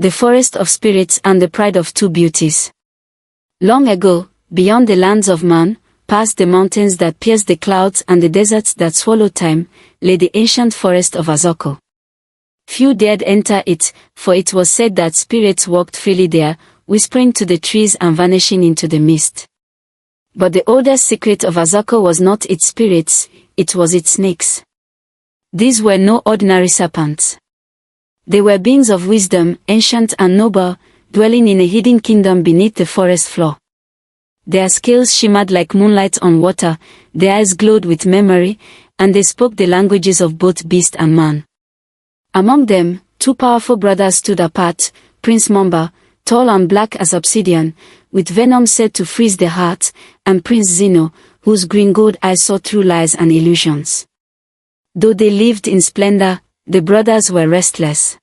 the forest of spirits and the pride of two beauties. Long ago, beyond the lands of man, past the mountains that pierce the clouds and the deserts that swallow time, lay the ancient forest of Azoko. Few dared enter it, for it was said that spirits walked freely there, whispering to the trees and vanishing into the mist. But the oldest secret of Azoko was not its spirits, it was its snakes. These were no ordinary serpents. They were beings of wisdom, ancient and noble, dwelling in a hidden kingdom beneath the forest floor. Their scales shimmered like moonlight on water, their eyes glowed with memory, and they spoke the languages of both beast and man. Among them, two powerful brothers stood apart, Prince Mamba, tall and black as obsidian, with venom said to freeze the heart, and Prince Zeno, whose green-gold eyes saw through lies and illusions. Though they lived in splendor, the brothers were restless.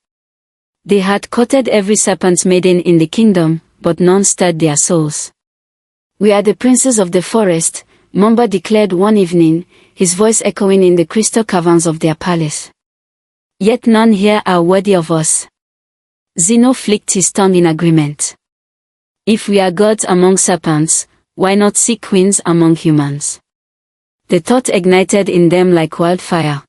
They had courted every serpent maiden in the kingdom, but none stirred their souls. "We are the princes of the forest," Mamba declared one evening, his voice echoing in the crystal caverns of their palace. "Yet none here are worthy of us." Zeno flicked his tongue in agreement. "If we are gods among serpents, why not seek queens among humans?" The thought ignited in them like wildfire.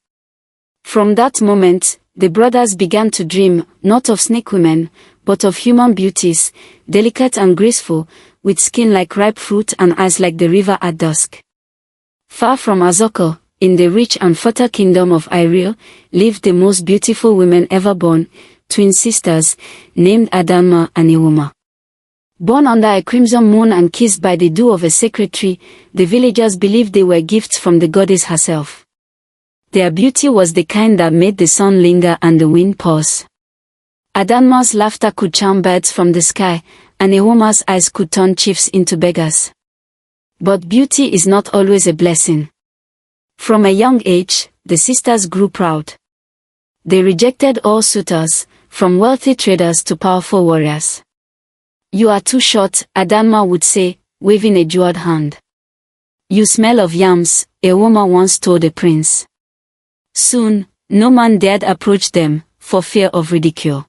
From that moment, the brothers began to dream, not of snake women, but of human beauties, delicate and graceful, with skin like ripe fruit and eyes like the river at dusk. Far from Azoko, in the rich and fertile kingdom of Iril, lived the most beautiful women ever born, twin sisters, named Adanma and Iwuma. Born under a crimson moon and kissed by the dew of a sacred tree, the villagers believed they were gifts from the goddess herself. Their beauty was the kind that made the sun linger and the wind pause. Adanma's laughter could charm birds from the sky, and Iwuma's eyes could turn chiefs into beggars. But beauty is not always a blessing. From a young age, the sisters grew proud. They rejected all suitors, from wealthy traders to powerful warriors. "You are too short," Adanma would say, waving a jeweled hand. "You smell of yams," a woman once told a prince. Soon, no man dared approach them, for fear of ridicule.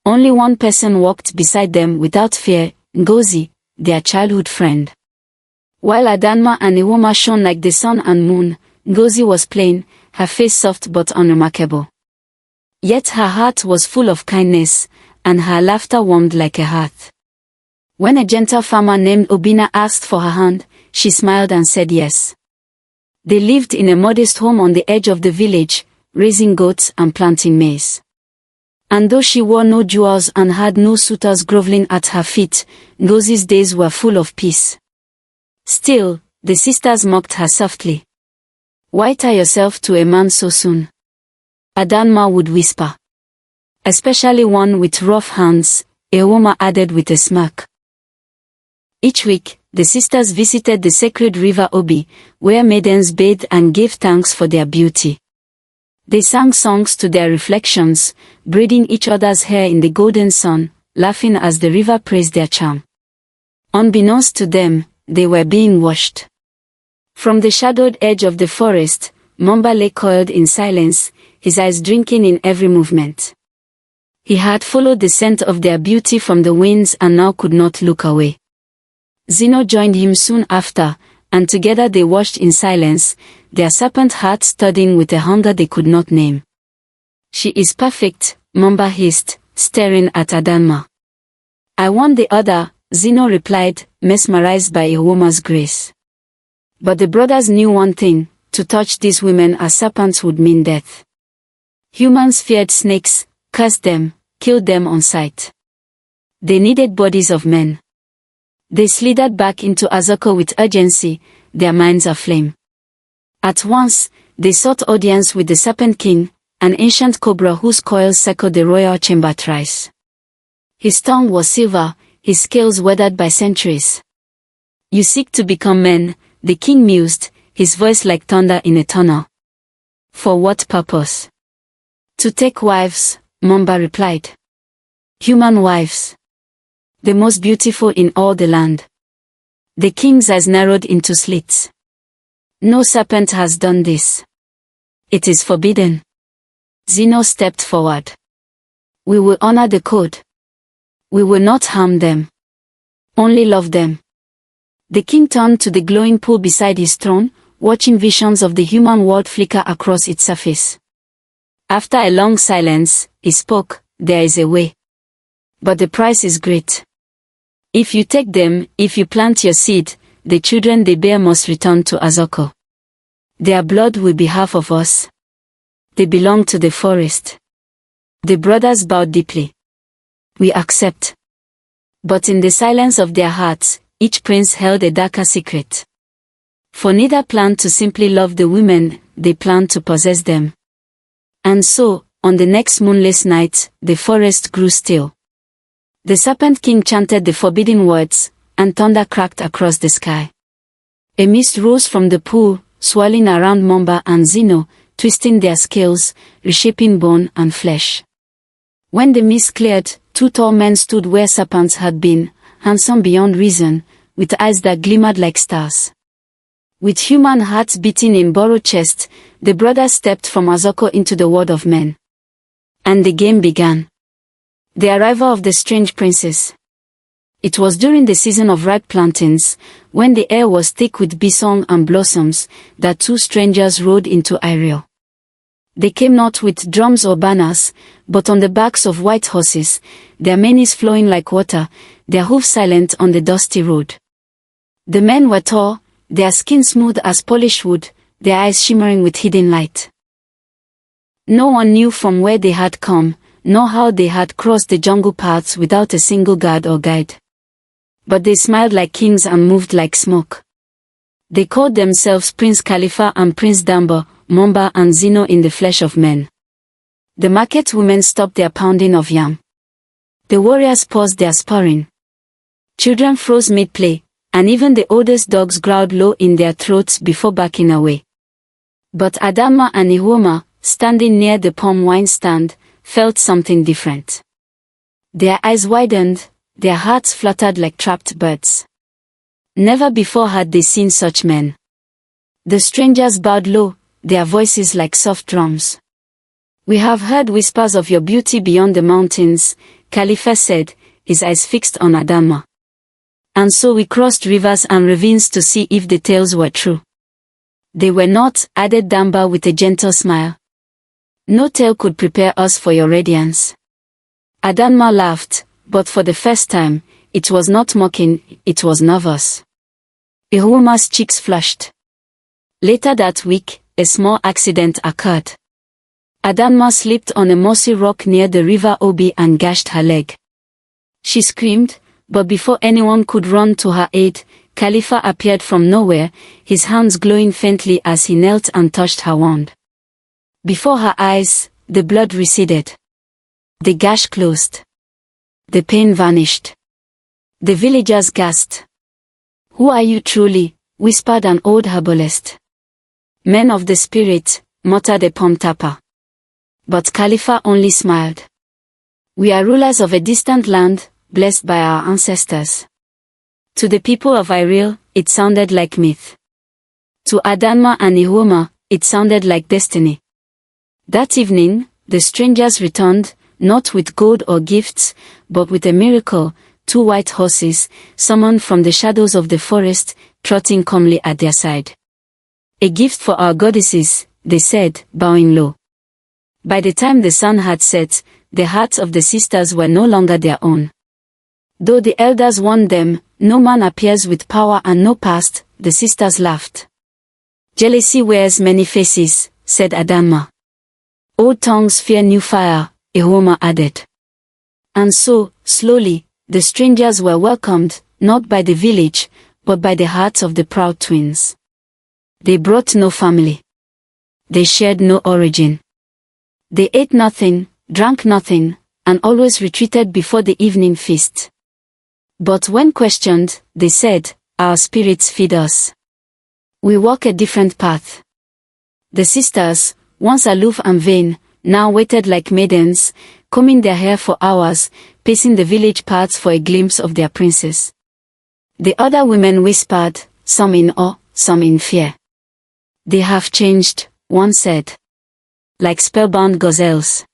Only one person walked beside them without fear, Ngozi, their childhood friend. While Adanma and Iwuma shone like the sun and moon, Ngozi was plain, her face soft but unremarkable. Yet her heart was full of kindness, and her laughter warmed like a hearth. When a gentle farmer named Obina asked for her hand, she smiled and said yes. They lived in a modest home on the edge of the village, raising goats and planting maize. And though she wore no jewels and had no suitors groveling at her feet, Ngozi's days were full of peace. Still, the sisters mocked her softly. "Why tie yourself to a man so soon?" Adanma would whisper. "Especially one with rough hands," Iwuma added with a smirk. Each week, the sisters visited the sacred river Obi, where maidens bathed and gave thanks for their beauty. They sang songs to their reflections, braiding each other's hair in the golden sun, laughing as the river praised their charm. Unbeknownst to them, they were being washed. From the shadowed edge of the forest, Mamba lay coiled in silence, his eyes drinking in every movement. He had followed the scent of their beauty from the winds and now could not look away. Zeno joined him soon after, and together they watched in silence, their serpent hearts stirring with a hunger they could not name. "She is perfect," Mamba hissed, staring at Adanma. "I want the other," Zeno replied, mesmerized by a woman's grace. But the brothers knew one thing: to touch these women as serpents would mean death. Humans feared snakes, cursed them, killed them on sight. They needed bodies of men. They slithered back into Azoko with urgency, their minds aflame. At once, they sought audience with the Serpent King, an ancient cobra whose coils circled the royal chamber thrice. His tongue was silver, his scales weathered by centuries. "You seek to become men," the king mused, his voice like thunder in a tunnel. "For what purpose?" "To take wives," Mamba replied. "Human wives. The most beautiful in all the land." The king's eyes narrowed into slits. "No serpent has done this. It is forbidden." Zeno stepped forward. "We will honor the code." We will not harm them. Only love them. The king turned to the glowing pool beside his throne, watching visions of the human world flicker across its surface. After a long silence, he spoke, "There is a way. But the price is great. If you take them, if you plant your seed, the children they bear must return to Azoko. Their blood will be half of us. They belong to the forest." The brothers bowed deeply. "We accept." But in the silence of their hearts, each prince held a darker secret. For neither planned to simply love the women, they planned to possess them. And so, on the next moonless night, the forest grew still. The Serpent King chanted the forbidden words, and thunder cracked across the sky. A mist rose from the pool, swirling around Momba and Zeno, twisting their scales, reshaping bone and flesh. When the mist cleared, two tall men stood where serpents had been, handsome beyond reason, with eyes that glimmered like stars. With human hearts beating in borrowed chests, the brothers stepped from Azoko into the world of men. And the game began. The arrival of the strange princes. It was during the season of ripe plantains, when the air was thick with bee song and blossoms, that two strangers rode into Ariel. They came not with drums or banners, but on the backs of white horses, their manes flowing like water, their hoofs silent on the dusty road. The men were tall, their skin smooth as polished wood, their eyes shimmering with hidden light. No one knew from where they had come, nor how they had crossed the jungle paths without a single guard or guide. But they smiled like kings and moved like smoke. They called themselves Prince Khalifa and Prince Dambo, Momba and Zeno in the flesh of men. The market women stopped their pounding of yam. The warriors paused their sparring. Children froze mid-play, and even the oldest dogs growled low in their throats before backing away. But Adama and Ihuoma, standing near the palm wine stand, felt something different. Their eyes widened, their hearts fluttered like trapped birds. Never before had they seen such men. The strangers bowed low, their voices like soft drums. "We have heard whispers of your beauty beyond the mountains," Khalifa said, his eyes fixed on Adama. "And so we crossed rivers and ravines to see if the tales were true." "They were not," added Damba with a gentle smile. "No tale could prepare us for your radiance." Adama laughed, but for the first time, it was not mocking, it was nervous. Ihuoma's cheeks flushed. Later that week, a small accident occurred. Adama slipped on a mossy rock near the river Obi and gashed her leg. She screamed, but before anyone could run to her aid, Khalifa appeared from nowhere, his hands glowing faintly as he knelt and touched her wound. Before her eyes, the blood receded. The gash closed. The pain vanished. The villagers gasped. "Who are you truly?" whispered an old herbalist. "Men of the spirit," muttered a palm tapper. But Khalifa only smiled. "We are rulers of a distant land, blessed by our ancestors." To the people of Ariel, it sounded like myth. To Adama and Ihuoma, it sounded like destiny. That evening, the strangers returned, not with gold or gifts, but with a miracle, two white horses, summoned from the shadows of the forest, trotting calmly at their side. "A gift for our goddesses," they said, bowing low. By the time the sun had set, the hearts of the sisters were no longer their own. Though the elders warned them, "No man appears with power and no past," the sisters laughed. "Jealousy wears many faces," said Adama. "Old tongues fear new fire," Ihuoma added. And so, slowly, the strangers were welcomed, not by the village, but by the hearts of the proud twins. They brought no family. They shared no origin. They ate nothing, drank nothing, and always retreated before the evening feast. But when questioned, they said, "Our spirits feed us. We walk a different path." The sisters, once aloof and vain, now waited like maidens, combing their hair for hours, pacing the village paths for a glimpse of their princess. The other women whispered, some in awe, some in fear. "They have changed," one said. "Like spellbound gazelles."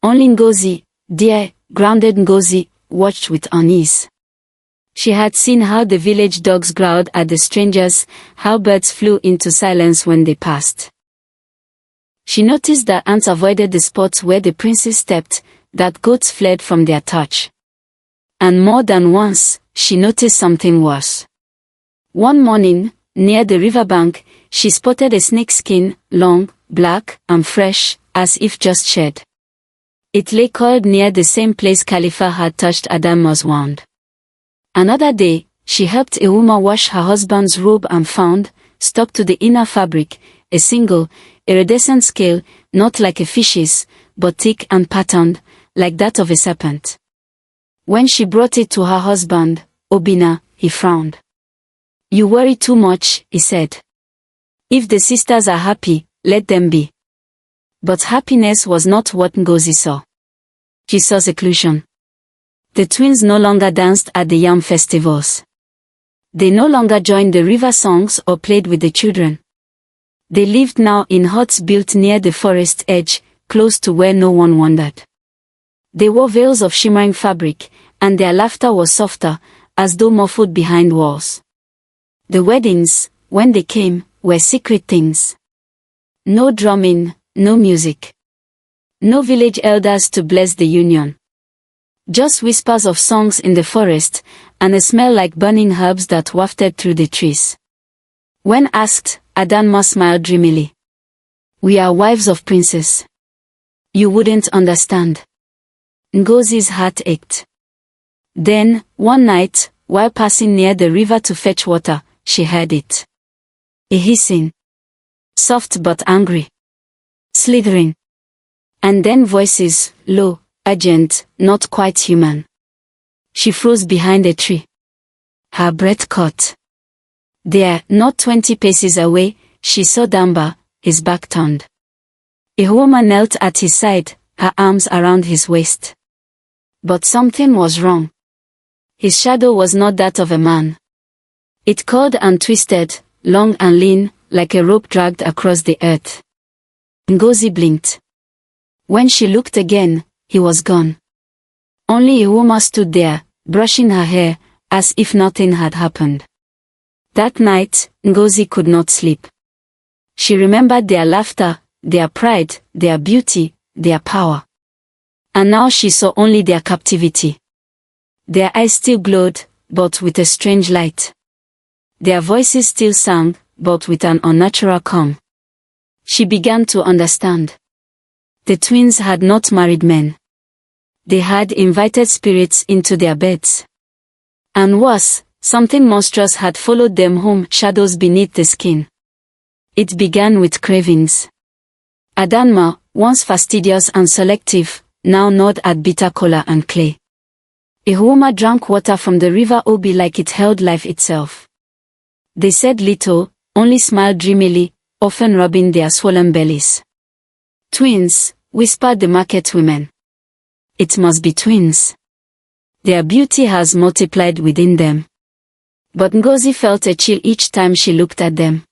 Only Ngozi, dear, grounded Ngozi, watched with unease. She had seen how the village dogs growled at the strangers, how birds flew into silence when they passed. She noticed that ants avoided the spots where the princess stepped, that goats fled from their touch. And more than once, she noticed something worse. One morning, near the riverbank, she spotted a snake skin, long, black, and fresh, as if just shed. It lay coiled near the same place Khalifa had touched Adamma's wand. Another day, she helped a woman wash her husband's robe and found, stuck to the inner fabric, a single, iridescent scale, not like a fish's, but thick and patterned, like that of a serpent. When she brought it to her husband, Obinna, he frowned. "You worry too much," he said. "If the sisters are happy, let them be." But happiness was not what Ngozi saw. She saw seclusion. The twins no longer danced at the yam festivals. They no longer joined the river songs or played with the children. They lived now in huts built near the forest edge, close to where no one wandered. They wore veils of shimmering fabric, and their laughter was softer, as though muffled behind walls. The weddings, when they came, were secret things. No drumming, no music. No village elders to bless the union. Just whispers of songs in the forest, and a smell like burning herbs that wafted through the trees. When asked, Adamma smiled dreamily. "We are wives of princes. You wouldn't understand." Ngozi's heart ached. Then, one night, while passing near the river to fetch water, she heard it. A hissing. Soft but angry. Slithering. And then voices, low, urgent, not quite human. She froze behind a tree. Her breath caught. There, not 20 paces away, she saw Damba, his back turned. A woman knelt at his side, her arms around his waist. But something was wrong. His shadow was not that of a man. It curled and twisted, long and lean, like a rope dragged across the earth. Ngozi blinked. When she looked again, he was gone. Only a woman stood there, brushing her hair, as if nothing had happened. That night, Ngozi could not sleep. She remembered their laughter, their pride, their beauty, their power. And now she saw only their captivity. Their eyes still glowed, but with a strange light. Their voices still sang, but with an unnatural calm. She began to understand. The twins had not married men. They had invited spirits into their beds. And worse, something monstrous had followed them home, shadows beneath the skin. It began with cravings. Adamma, once fastidious and selective, now gnawed at bitter cola and clay. Ihuma drank water from the river Obi like it held life itself. They said little, only smiled dreamily, often rubbing their swollen bellies. Twins, whispered the market women. It must be twins. Their beauty has multiplied within them. But Ngozi felt a chill each time she looked at them.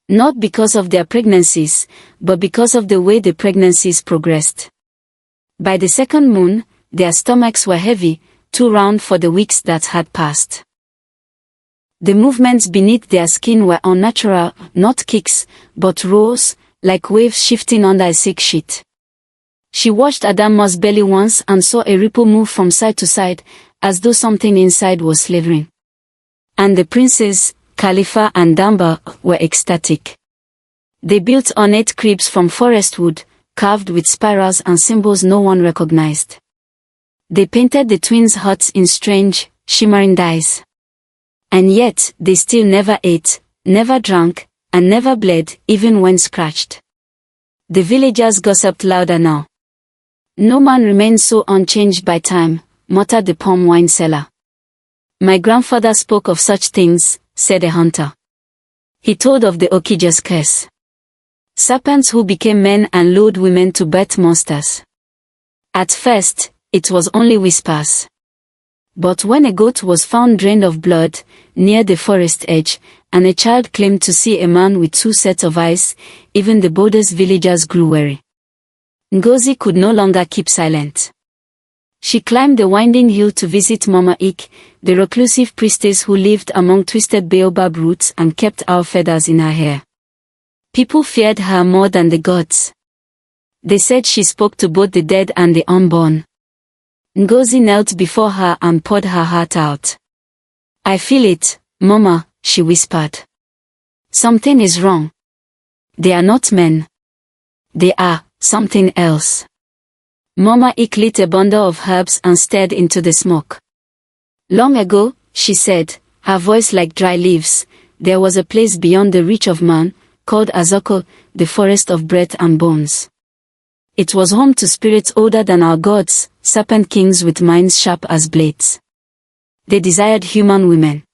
Not because of their pregnancies, but because of the way the pregnancies progressed. By the second moon, their stomachs were heavy, too round for the weeks that had passed. The movements beneath their skin were unnatural, not kicks, but rolls, like waves shifting under a silk sheet. She watched Adamma's belly once and saw a ripple move from side to side, as though something inside was slithering. And the princes, Khalifa and Damba, were ecstatic. They built ornate cribs from forest wood, carved with spirals and symbols no one recognized. They painted the twins' huts in strange, shimmering dyes. And yet, they still never ate, never drank, and never bled, even when scratched. The villagers gossiped louder now. No man remained so unchanged by time, muttered the palm wine seller. My grandfather spoke of such things, said a hunter. He told of the Okija's curse. Serpents who became men and lured women to birth monsters. At first, it was only whispers. But when a goat was found drained of blood, near the forest edge, and a child claimed to see a man with 2 sets of eyes, even the boldest villagers grew wary. Ngozi could no longer keep silent. She climbed the winding hill to visit Mama Ik, the reclusive priestess who lived among twisted baobab roots and kept owl feathers in her hair. People feared her more than the gods. They said she spoke to both the dead and the unborn. Ngozi knelt before her and poured her heart out. "I feel it, Mama," she whispered. "Something is wrong. They are not men. They are something else." Mama Ik lit a bundle of herbs and stared into the smoke. "Long ago," she said, her voice like dry leaves, "there was a place beyond the reach of man, called Azoko, the forest of breath and bones. It was home to spirits older than our gods, serpent kings with minds sharp as blades. They desired human women.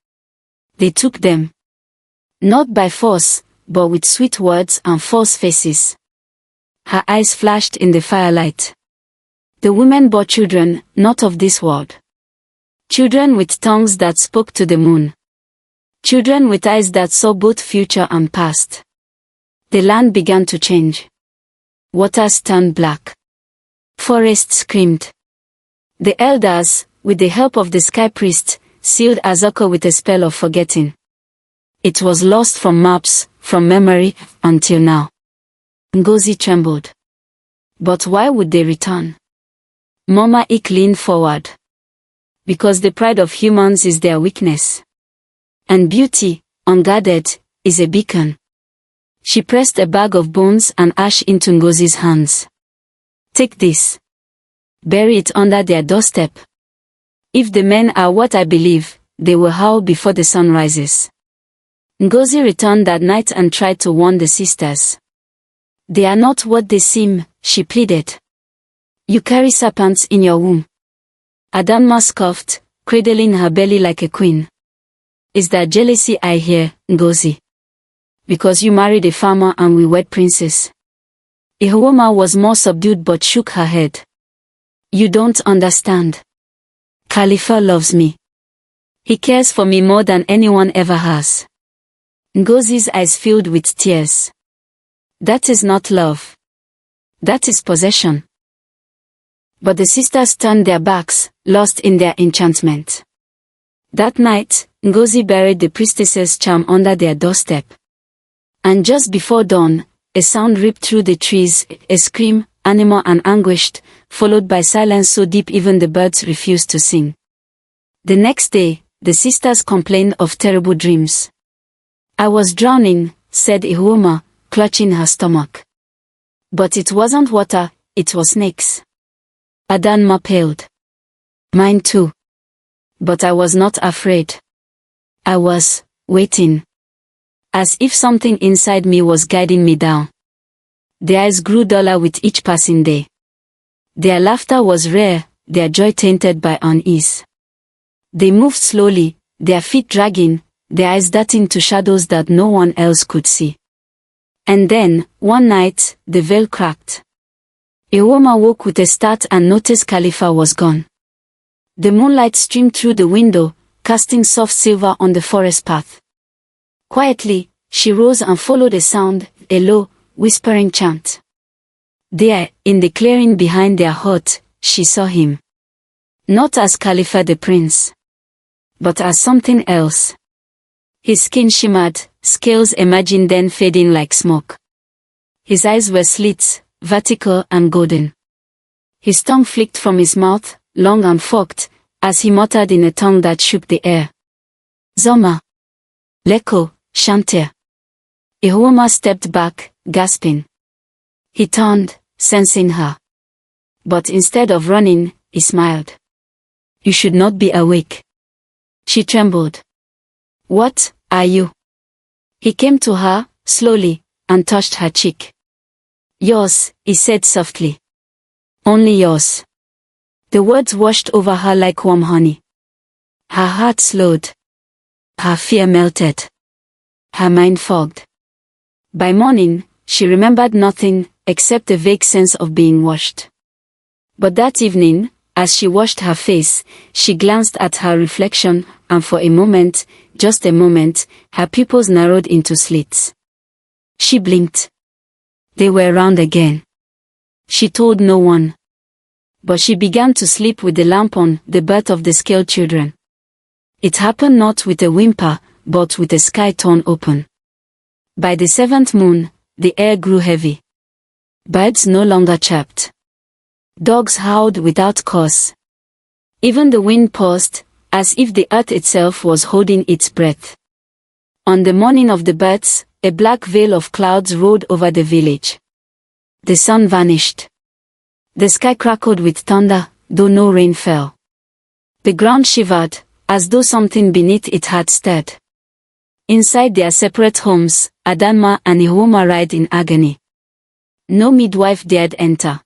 They took them. Not by force, but with sweet words and false faces." Her eyes flashed in the firelight. "The women bore children, not of this world. Children with tongues that spoke to the moon. Children with eyes that saw both future and past. The land began to change. Waters turned black. Forests screamed. The elders, with the help of the sky priest, sealed Azoko with a spell of forgetting. It was lost from maps, from memory, until now." Ngozi trembled. "But why would they return?" Mama Ik leaned forward. "Because the pride of humans is their weakness. And beauty, unguarded, is a beacon." She pressed a bag of bones and ash into Ngozi's hands. "Take this. Bury it under their doorstep. If the men are what I believe, they will howl before the sun rises." Ngozi returned that night and tried to warn the sisters. "They are not what they seem," she pleaded. "You carry serpents in your womb." Adanma scoffed, cradling her belly like a queen. "Is that jealousy I hear, Ngozi? Because you married a farmer and we wed princes?" Ihwoma was more subdued but shook her head. "You don't understand. Khalifa loves me. He cares for me more than anyone ever has." Ngozi's eyes filled with tears. "That is not love. That is possession." But the sisters turned their backs, lost in their enchantment. That night, Ngozi buried the priestess's charm under their doorstep. And just before dawn, a sound ripped through the trees, a scream, animal and anguished, followed by silence so deep even the birds refused to sing. The next day, the sisters complained of terrible dreams. "I was drowning," said Ihwoma, clutching her stomach. "But it wasn't water, it was snakes." Adanma paled. "Mine too. But I was not afraid. I was waiting. As if something inside me was guiding me down." Their eyes grew duller with each passing day. Their laughter was rare, their joy tainted by unease. They moved slowly, their feet dragging, their eyes darting to shadows that no one else could see. And then, one night, the veil cracked. Ihwoma woke with a start and noticed Khalifa was gone. The moonlight streamed through the window, casting soft silver on the forest path. Quietly, she rose and followed a sound, a low, whispering chant. There, in the clearing behind their hut, she saw him. Not as Khalifa the prince, but as something else. His skin shimmered, scales emerging then fading like smoke. His eyes were slits, vertical and golden. His tongue flicked from his mouth, long and forked, as he muttered in a tongue that shook the air. Zoma. Leko, Shantir. Ihwoma stepped back, gasping. He turned, sensing her. But instead of running, he smiled. You should not be awake. She trembled. What are you? He came to her, slowly, and touched her cheek. Yours, he said softly. Only yours. The words washed over her like warm honey. Her heart slowed. Her fear melted. Her mind fogged. By morning, she remembered nothing except a vague sense of being washed. But that evening, as she washed her face, she glanced at her reflection, and for a moment, just a moment, her pupils narrowed into slits. She blinked. They were round again. She told no one. but she began to sleep with the lamp on, the birth of the scaled children. It happened not with a whimper, but with a sky torn open. By the 7th moon, the air grew heavy. Birds no longer chirped. Dogs howled without cause. Even the wind paused, as if the earth itself was holding its breath. On the morning of the births, a black veil of clouds rolled over the village. The sun vanished. The sky crackled with thunder, though no rain fell. The ground shivered, as though something beneath it had stirred. Inside their separate homes, Adanma and Ihoma writhed in agony. No midwife dared enter.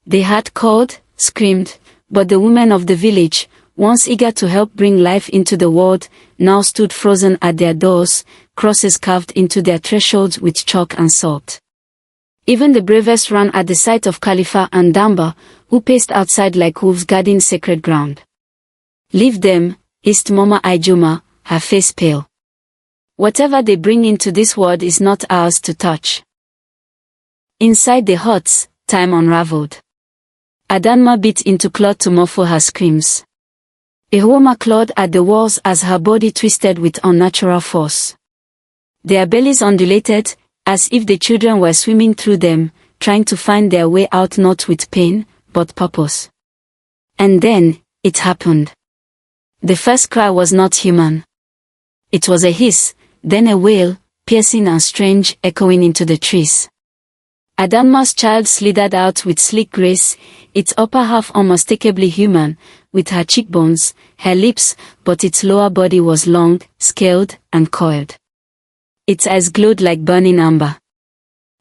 They had called, screamed, but the women of the village, once eager to help bring life into the world, now stood frozen at their doors, crosses carved into their thresholds with chalk and salt. Even the bravest ran at the sight of Khalifa and Damba, who paced outside like wolves guarding sacred ground. "Leave them," hissed Mama Ijoma, her face pale. "Whatever they bring into this world is not ours to touch." Inside the huts, time unraveled. Adanma bit into cloth to muffle her screams. Ihoma clawed at the walls as her body twisted with unnatural force. Their bellies undulated, as if the children were swimming through them, trying to find their way out not with pain, but purpose. And then, it happened. The first cry was not human. It was a hiss, then a wail, piercing and strange, echoing into the trees. Adanma's child slithered out with sleek grace, its upper half unmistakably human, with her cheekbones, her lips, but its lower body was long, scaled, and coiled. Its eyes glowed like burning amber.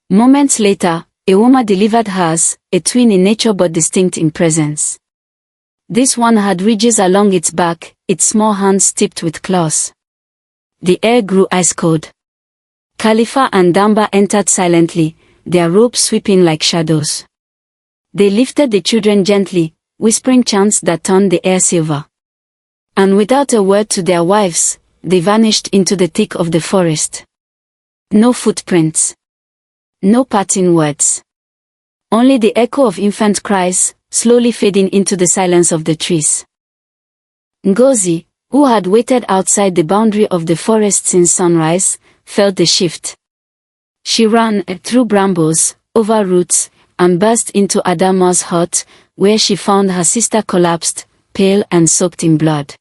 Moments later, Ihoma delivered hers, a twin in nature but distinct in presence. This one had ridges along its back, its small hands tipped with claws. The air grew ice cold. Khalifa and Damba entered silently, their robes sweeping like shadows. They lifted the children gently, whispering chants that turned the air silver. And without a word to their wives, they vanished into the thick of the forest. No footprints. No parting words. Only the echo of infant cries, slowly fading into the silence of the trees. Ngozi, who had waited outside the boundary of the forest since sunrise, felt the shift. She ran through brambles, over roots, and burst into Adanma's hut, where she found her sister collapsed, pale and soaked in blood.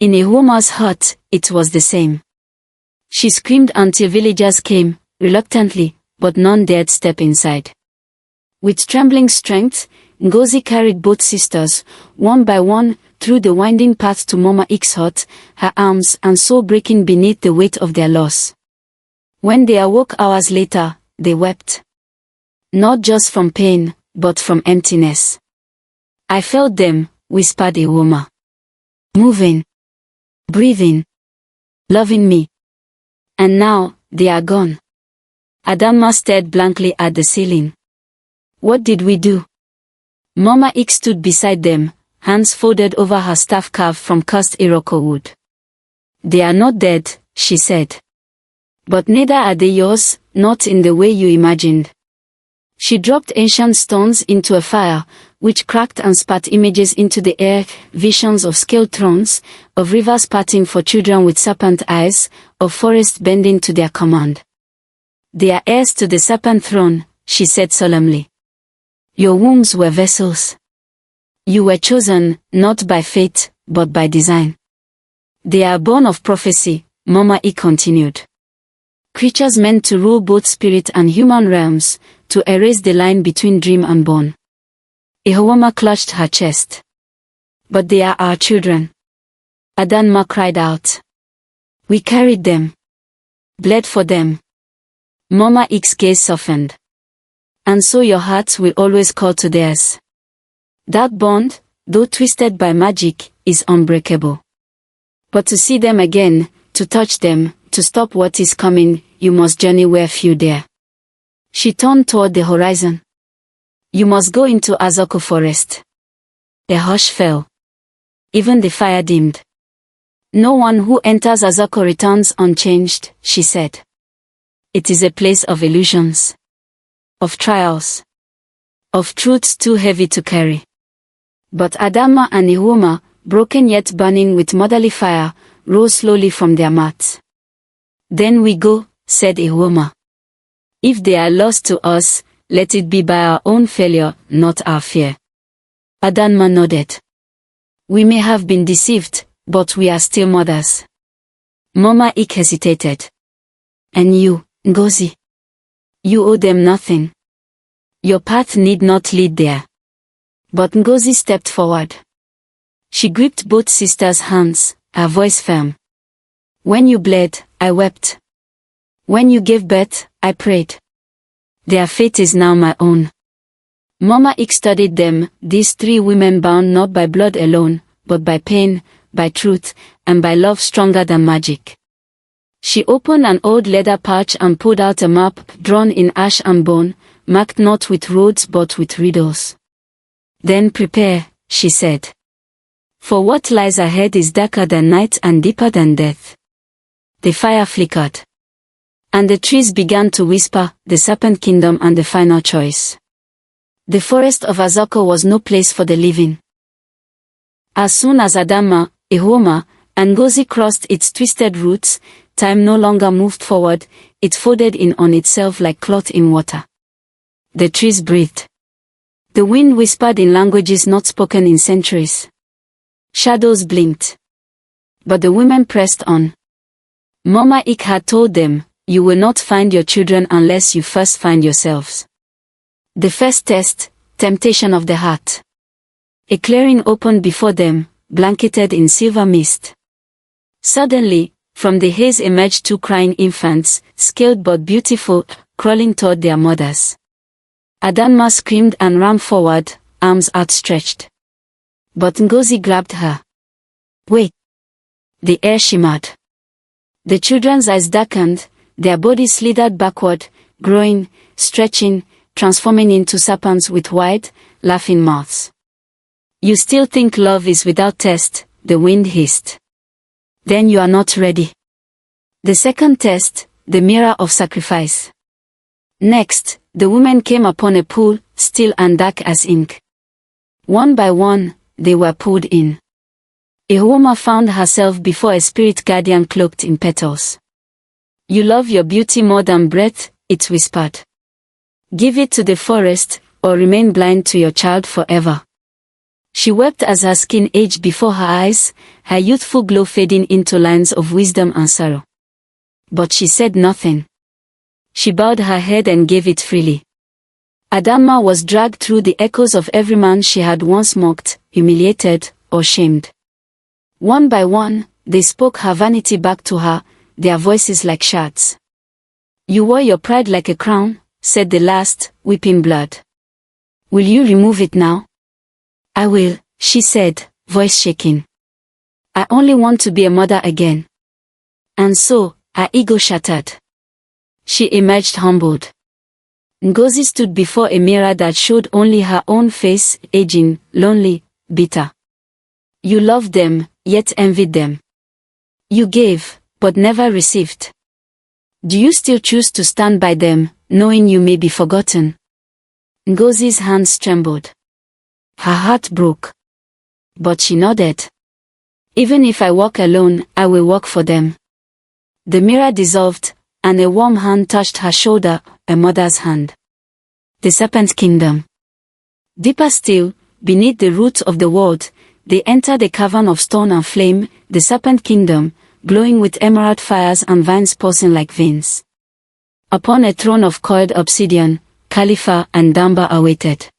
In Ihoma's hut, it was the same. She screamed until villagers came, reluctantly, but none dared step inside. With trembling strength, Ngozi carried both sisters, one by one, through the winding path to Mama Ik's hut, her arms and soul breaking beneath the weight of their loss. When they awoke hours later, they wept. Not just from pain, but from emptiness. "I felt them," whispered Ihoma. "Moving. Breathing. Loving me. And now, they are gone." Adanma stared blankly at the ceiling. "What did we do?" Mama Ik stood beside them, hands folded over her staff carved from cursed Iroko wood. "They are not dead," she said. "But neither are they yours, not in the way you imagined." She dropped ancient stones into a fire, which cracked and spat images into the air, visions of scaled thrones, of rivers parting for children with serpent eyes, of forests bending to their command. "They are heirs to the serpent throne," she said solemnly. "Your wombs were vessels. You were chosen, not by fate, but by design. They are born of prophecy," Mama Ik continued. "Creatures meant to rule both spirit and human realms, to erase the line between dream and born." Ihoma clutched her chest. "But they are our children," Adanma cried out. "We carried them. Bled for them." Mama Ik's gaze softened. "And so your hearts will always call to theirs. That bond, though twisted by magic, is unbreakable. But to see them again, to touch them, to stop what is coming, you must journey where few dare." She turned toward the horizon. "You must go into Azoko forest." A hush fell. Even the fire dimmed. "No one who enters Azoko returns unchanged," she said. "It is a place of illusions. Of trials. of truths too heavy to carry. But Adama and Ihoma, broken yet burning with motherly fire, rose slowly from their mats. "Then we go," said Ihoma. "If they are lost to us, let it be by our own failure, not our fear." Adama nodded. "We may have been deceived, but we are still mothers." Mama Ik hesitated. "And you, Ngozi? You owe them nothing. Your path need not lead there." But Ngozi stepped forward. She gripped both sisters' hands, her voice firm. "When you bled, I wept. When you gave birth, I prayed. Their fate is now my own." Mama Ik studied them, these three women bound not by blood alone, but by pain, by truth, and by love stronger than magic. She opened an old leather pouch and pulled out a map, drawn in ash and bone, marked not with roads but with riddles. "Then prepare," she said. "For what lies ahead is darker than night and deeper than death." The fire flickered. And the trees began to whisper, the serpent kingdom and the final choice. The forest of Azoko was no place for the living. As soon as Adama, Ihoma, and Ngozi crossed its twisted roots, time no longer moved forward, it folded in on itself like cloth in water. The trees breathed. The wind whispered in languages not spoken in centuries. Shadows blinked. But the women pressed on. Mama Ik had told them, "You will not find your children unless you first find yourselves." The first test, temptation of the heart. A clearing opened before them, blanketed in silver mist. Suddenly, from the haze emerged two crying infants, scaled but beautiful, crawling toward their mothers. Adama screamed and ran forward, arms outstretched. But Ngozi grabbed her. "Wait!" The air shimmered. The children's eyes darkened, their bodies slithered backward, growing, stretching, transforming into serpents with wide, laughing mouths. "You still think love is without test," the wind hissed. "Then you are not ready." The second test, the mirror of sacrifice. Next, the women came upon a pool, still and dark as ink. One by one, they were pulled in. Ihoma found herself before a spirit guardian cloaked in petals. "You love your beauty more than breath," it whispered. "Give it to the forest, or remain blind to your child forever." She wept as her skin aged before her eyes, her youthful glow fading into lines of wisdom and sorrow. But she said nothing. She bowed her head and gave it freely. Adama was dragged through the echoes of every man she had once mocked, humiliated, or shamed. One by one, they spoke her vanity back to her, their voices like shards. "You wore your pride like a crown," said the last, weeping blood. "Will you remove it now?" "I will," she said, voice shaking. "I only want to be a mother again." And so, her ego shattered. She emerged humbled. Ngozi stood before a mirror that showed only her own face, aging, lonely, bitter. "You loved them, yet envied them. You gave, but never received. Do you still choose to stand by them, knowing you may be forgotten?" Ngozi's hands trembled. Her heart broke. But she nodded. "Even if I walk alone, I will walk for them." The mirror dissolved, and a warm hand touched her shoulder, a mother's hand. The serpent kingdom. Deeper still, beneath the roots of the world, they entered a cavern of stone and flame, the serpent kingdom, glowing with emerald fires and vines pulsing like veins. Upon a throne of coiled obsidian, Khalifa and Damba awaited.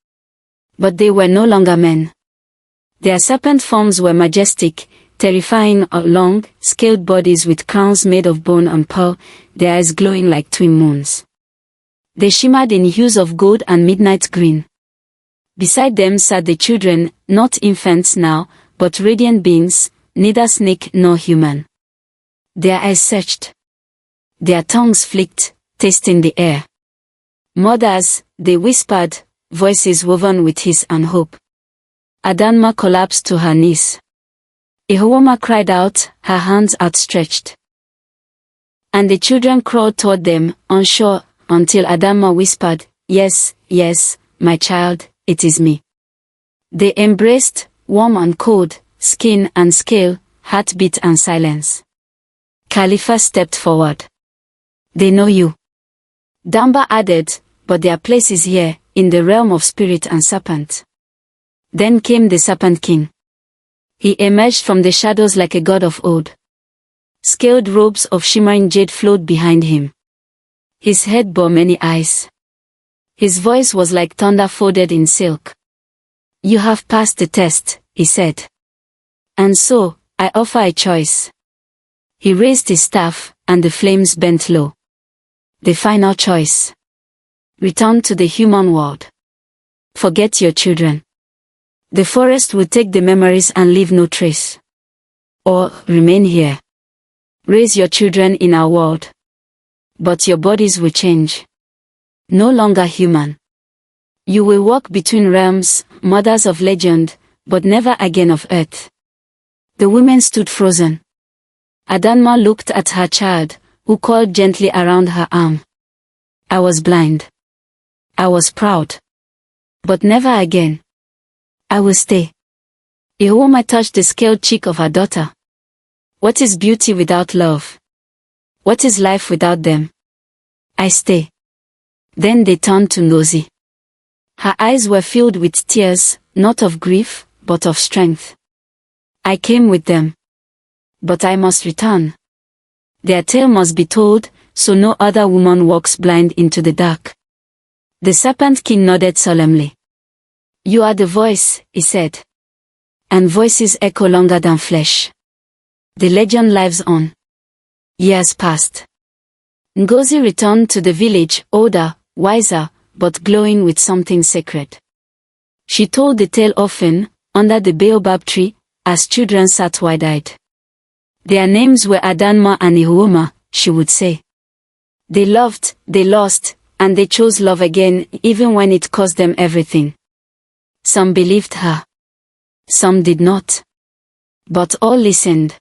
But they were no longer men. Their serpent forms were majestic, terrifying, long, scaled bodies with crowns made of bone and pearl, their eyes glowing like twin moons. They shimmered in hues of gold and midnight green. Beside them sat the children, not infants now, but radiant beings, neither snake nor human. Their eyes searched. Their tongues flicked, tasting the air. "Mothers," they whispered, voices woven with hiss and hope. Adama collapsed to her knees. Ihoma cried out, her hands outstretched. And the children crawled toward them, unsure, until Adama whispered, "Yes, yes, my child, it is me." They embraced, warm and cold, skin and scale, heartbeat and silence. Khalifa stepped forward. "They know you," Damba added, "but their place is here, in the realm of spirit and serpent." Then came the Serpent King. He emerged from the shadows like a god of old. Scaled robes of shimmering jade flowed behind him. His head bore many eyes. His voice was like thunder folded in silk. "You have passed the test," he said. "And so, I offer a choice." He raised his staff, and the flames bent low. "The final choice. Return to the human world. Forget your children. The forest will take the memories and leave no trace. Or, remain here. Raise your children in our world. But your bodies will change. No longer human. You will walk between realms, mothers of legend, but never again of earth." The women stood frozen. Adanma looked at her child, who called gently around her arm. "I was blind. I was proud. But never again. I will stay." Ihoma touched the scaled cheek of her daughter. "What is beauty without love? What is life without them? I stay." Then they turned to Ngozi. Her eyes were filled with tears, not of grief, but of strength. "I came with them. But I must return. Their tale must be told, so no other woman walks blind into the dark." The Serpent King nodded solemnly. "You are the voice," he said. "And voices echo longer than flesh. The legend lives on." Years passed. Ngozi returned to the village, older, wiser, but glowing with something sacred. She told the tale often, under the baobab tree, as children sat wide-eyed. Their names were Adanma and Ihoma, she would say. They loved, they lost, and they chose love again, even when it cost them everything. Some believed her. Some did not. But all listened.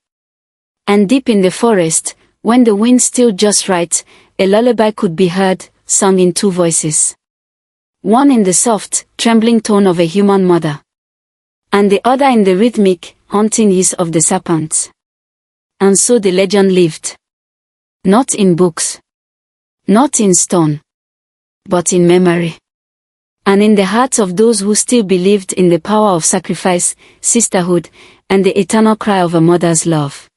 And deep in the forest, when the wind stilled just right, a lullaby could be heard, sung in two voices. One in the soft, trembling tone of a human mother. And the other in the rhythmic, haunting hiss of the serpents. And so the legend lived. Not in books. Not in stone. But in memory. And in the hearts of those who still believed in the power of sacrifice, sisterhood, and the eternal cry of a mother's love.